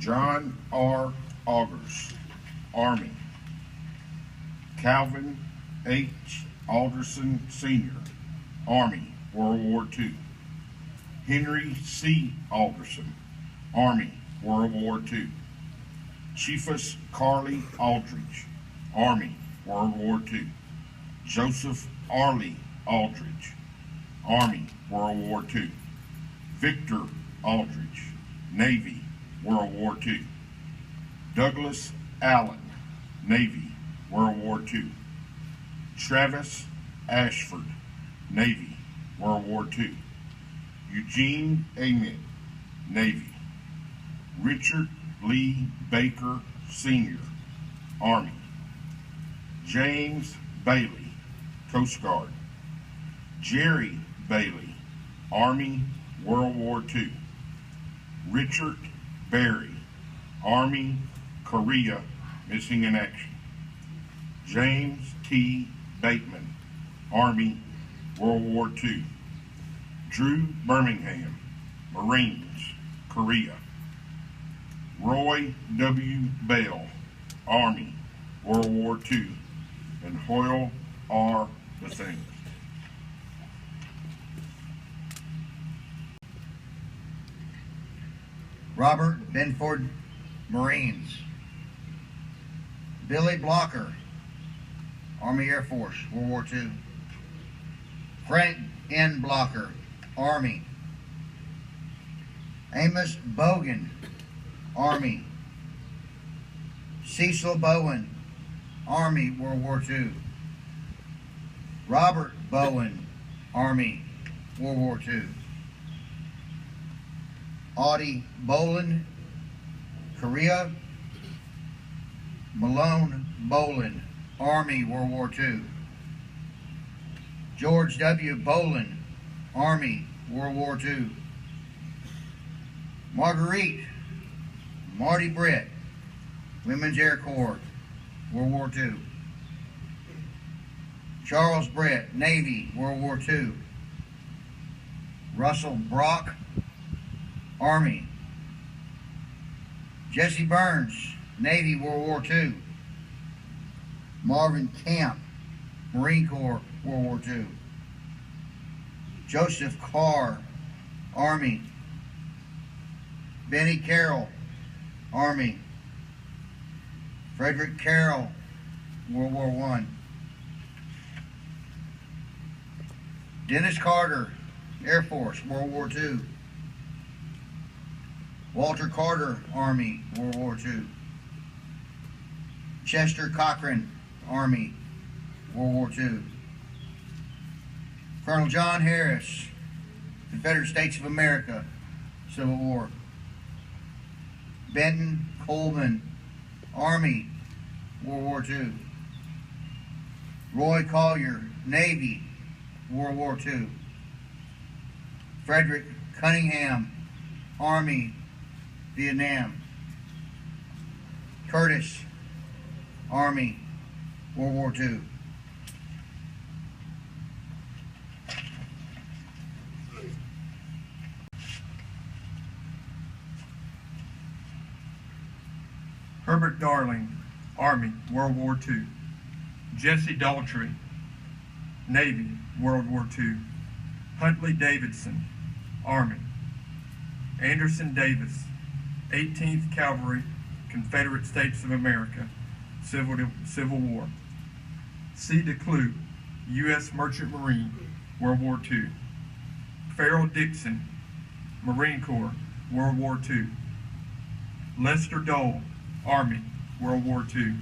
John R. Augers, Army. Calvin H. Alderson, Sr., Army, World War II. Henry C. Alderson, Army, World War II. Chiefess Carly Aldridge, Army, World War II. Joseph Arley Aldridge, Army, World War II. Victor Aldridge, Navy, World War II. Douglas Allen, Navy, World War II. Travis Ashford, Navy, World War II. Eugene Ament, Navy. Richard Lee Baker, Sr., Army. James Bailey, Coast Guard. Jerry Bailey, Army, World War II. Richard Berry, Army, Korea, missing in action. James T. Bateman, Army, World War II. Drew Birmingham, Marines, Korea. Roy W. Bell, Army, World War II. And Hoyle R. Bethune. Robert Benford, Marines. Billy Blocker, Army Air Force, World War II. Frank N. Blocker, Army. Amos Bogan, Army. Cecil Bowen, Army, World War II. Robert Bowen, Army, World War II. Audie Boland, Korea. Malone Boland, Army, World War II. George W. Boland, Army, World War II. Marguerite Marty Brett, Women's Air Corps, World War II. Charles Brett, Navy, World War II. Russell Brock, Army. Jesse Burns, Navy, World War II. Marvin Camp, Marine Corps, World War II. Joseph Carr, Army. Benny Carroll, Army. Frederick Carroll, World War I. Dennis Carter, Air Force, World War II. Walter Carter, Army, World War II. Chester Cochran, Army, World War II. Colonel John Harris, Confederate States of America, Civil War. Benton Coleman, Army, World War II. Roy Collier, Navy, World War II. Frederick Cunningham, Army, Vietnam. Curtis, Army, World War II. Herbert Darling, Army, World War II. Jesse Daltrey, Navy, World War II. Huntley Davidson, Army. Anderson Davis, 18th Cavalry, Confederate States of America, Civil War. C. DeClue, U.S. Merchant Marine, World War II. Farrell Dixon, Marine Corps, World War II. Lester Dole, Army, World War II.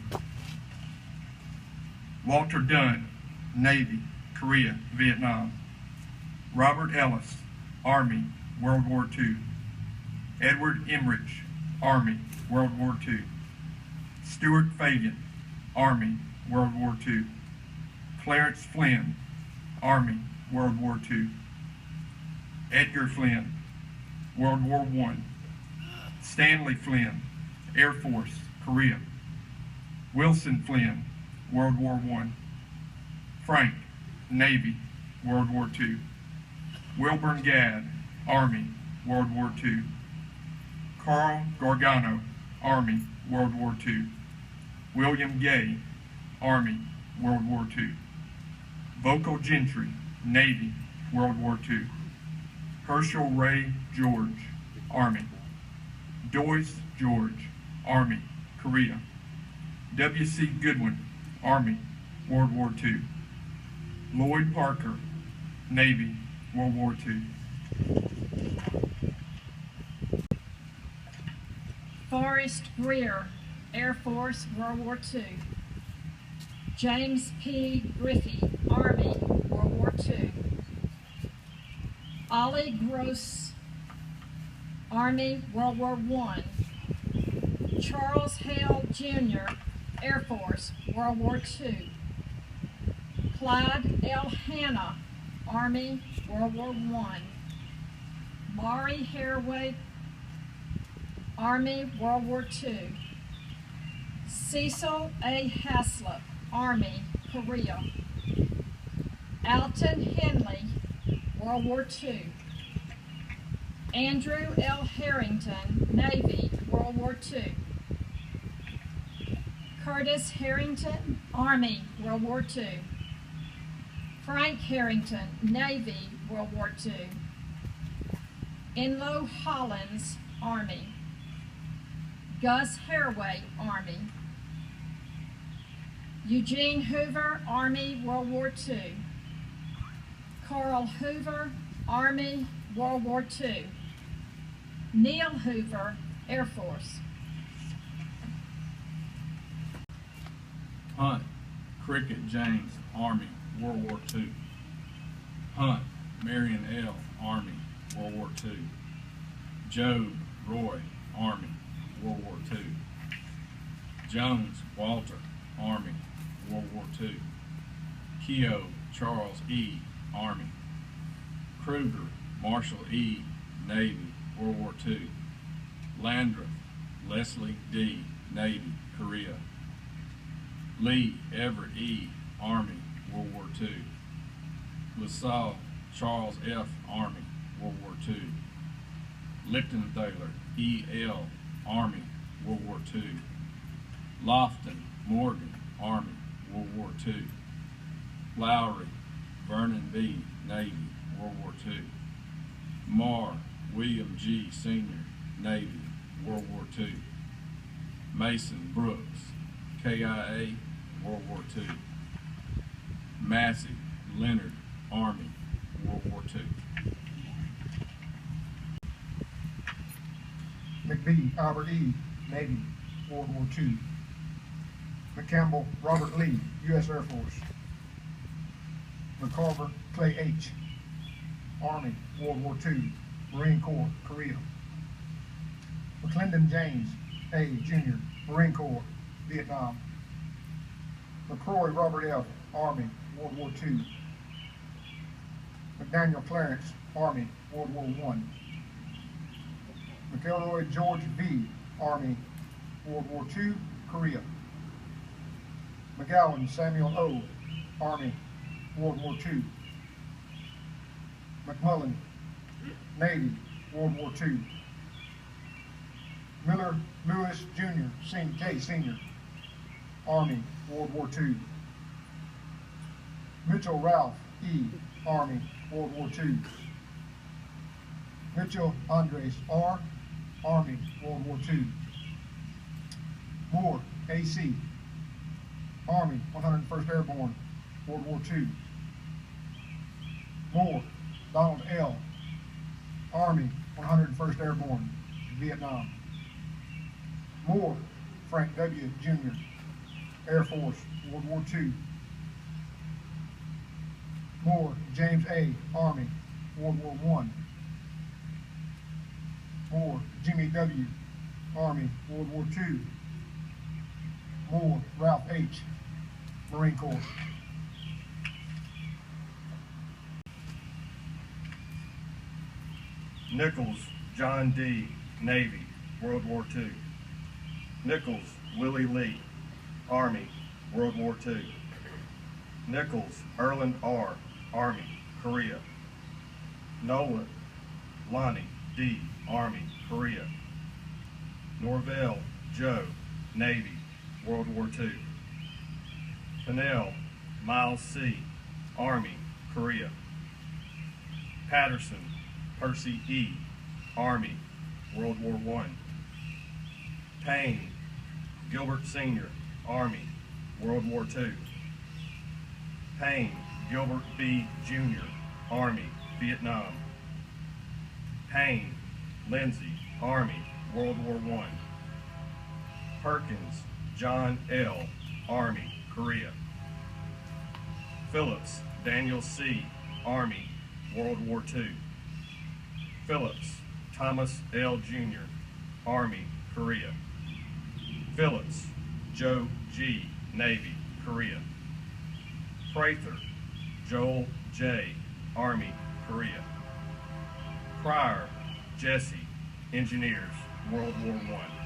Walter Dunn, Navy, Korea, Vietnam. Robert Ellis, Army, World War II. Edward Emmerich, Army, World War II. Stuart Fagan, Army, World War II. Clarence Flynn, Army, World War II. Edgar Flynn, World War I. Stanley Flynn, Air Force, Korea. Wilson Flynn, World War I. Frank, Navy, World War II. Wilburn Gadd, Army, World War II. Carl Gargano, Army, World War II. William Gay, Army, World War II. Vocal Gentry, Navy, World War II. Herschel Ray George, Army. Doyce George, Army, Korea. W.C. Goodwin, Army, World War II. Lloyd Parker, Navy, World War II. Forrest Greer, Air Force, World War II. James P. Griffey, Army, World War II. Ollie Gross, Army, World War I. Charles Hale, Jr., Air Force, World War II. Clyde L. Hanna, Army, World War I. Maury Haraway, Army, World War II. Cecil A. Haslip, Army, Korea. Alton Henley, World War II. Andrew L. Harrington, Navy, World War II. Curtis Harrington, Army, World War II. Frank Harrington, Navy, World War II. Enloe Hollins, Army. Gus Haraway, Army. Eugene Hoover, Army, World War II. Carl Hoover, Army, World War II. Neil Hoover, Air Force. Hunt Cricket James, Army, World War II. Hunt Marion L., Army, World War II. Job Roy, Army, World War II. Jones Walter, Army, World War II. Keogh Charles E., Army. Kruger Marshall E., Navy, World War II. Landreth Leslie D., Navy, Korea. Lee Everett E., Army, World War II. LaSalle Charles F., Army, World War II. Lichtenthaler E. L., Army, World War II. Lofton Morgan, Army, World War II. Lowry Vernon B., Navy, World War II. Marr William G., Sr., Navy, World War II. Mason Brooks, KIA, World War II. Massey Leonard, Army, World War II. McBee Albert E., Navy, World War II. McCampbell Robert Lee, U.S. Air Force. McCarver Clay H., Army, World War II, Marine Corps, Korea. McClendon James A., Jr., Marine Corps, Vietnam. McCrory Robert F., Army, World War II. McDaniel Clarence, Army, World War I. McElroy George V., Army, World War II, Korea. McGowan Samuel O., Army, World War II. McMullen, Navy, World War II. Miller Lewis Jr., J. Sr., Army, World War II. Mitchell Ralph E., Army, World War II. Mitchell Andres R., Army, World War II. Moore A.C., Army, 101st Airborne, World War II. Moore Donald L., Army, 101st Airborne, Vietnam. Moore Frank W., Jr., Air Force, World War II. Moore James A., Army, World War I. Moore Jimmy W., Army, World War II. Moore Ralph H., Marine Corps. Nichols John D., Navy, World War II. Nichols Willie Lee, Army, World War II. Nichols Erland R., Army, Korea. Nolan Lonnie D., Army, Korea. Norvell Joe, Navy, World War II. Pennell, Miles C., Army, Korea. Patterson, Percy E., Army, World War I. Payne, Gilbert Sr., Army, World War II. Payne, Gilbert B. Jr., Army, Vietnam. Payne, Lindsay, Army, World War I. Perkins, John L., Army, Korea. Phillips, Daniel C., Army, World War II. Phillips, Thomas L. Jr., Army, Korea. Phillips, Joe G., Navy, Korea. Prather, Joel J., Army, Korea. Pryor, Jesse, Engineers, World War I.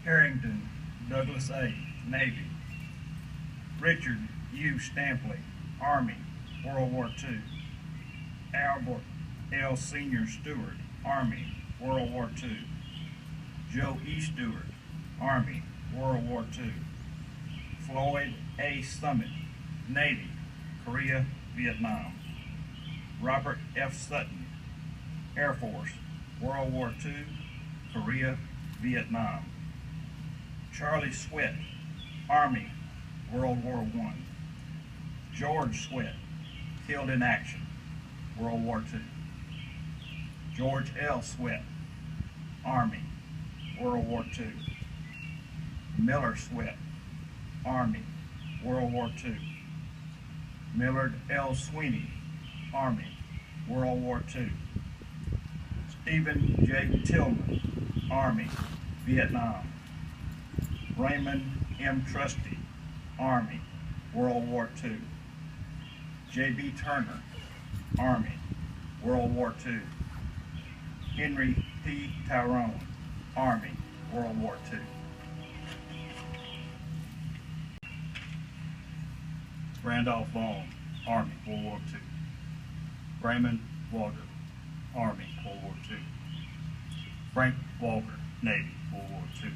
Harrington, Douglas A., Navy. Richard U. Stampley, Army, World War II. Albert L. Senior Stewart, Army, World War II. Joe E. Stewart, Army, World War II. Floyd A. Summit, Navy, Korea, Vietnam. Robert F. Sutton, Air Force, World War II, Korea, Vietnam. Charlie Sweat, Army, World War I. George Sweat, killed in action, World War II. George L. Sweat, Army, World War II. Miller Sweat, Army, World War II. Millard L. Sweeney, Army, World War II. Stephen J. Tillman, Army, Vietnam. Raymond M. Trusty, Army, World War II. J.B. Turner, Army, World War II. Henry P. Tyrone, Army, World War II. Randolph Vaughn, Army, World War II. Raymond Walker, Army, World War II. Frank Walker, Navy, World War II.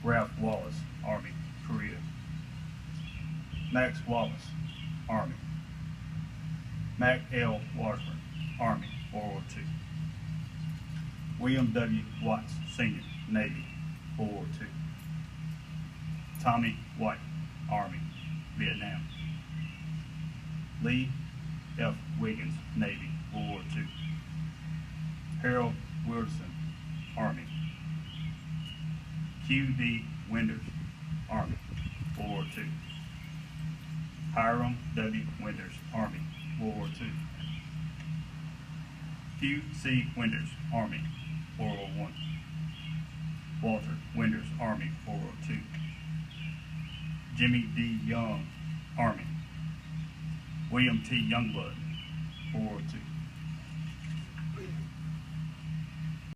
Ralph Wallace, Army, Korea. Max Wallace, Army. Mac L. Washburn, Army, World War II. William W. Watts, Sr., Navy, World War II. Tommy White, Army, Vietnam. Lee F. Wiggins, Navy, World War II. Harold Wilson, Army. Q.D. Winters, Army, World War II. Hiram W. Winters, Army, World War II. Q.C. Winters, Army, World War I. Walter Winters, Army, World War II. Jimmy D. Young, Army. William T. Youngblood, World War II.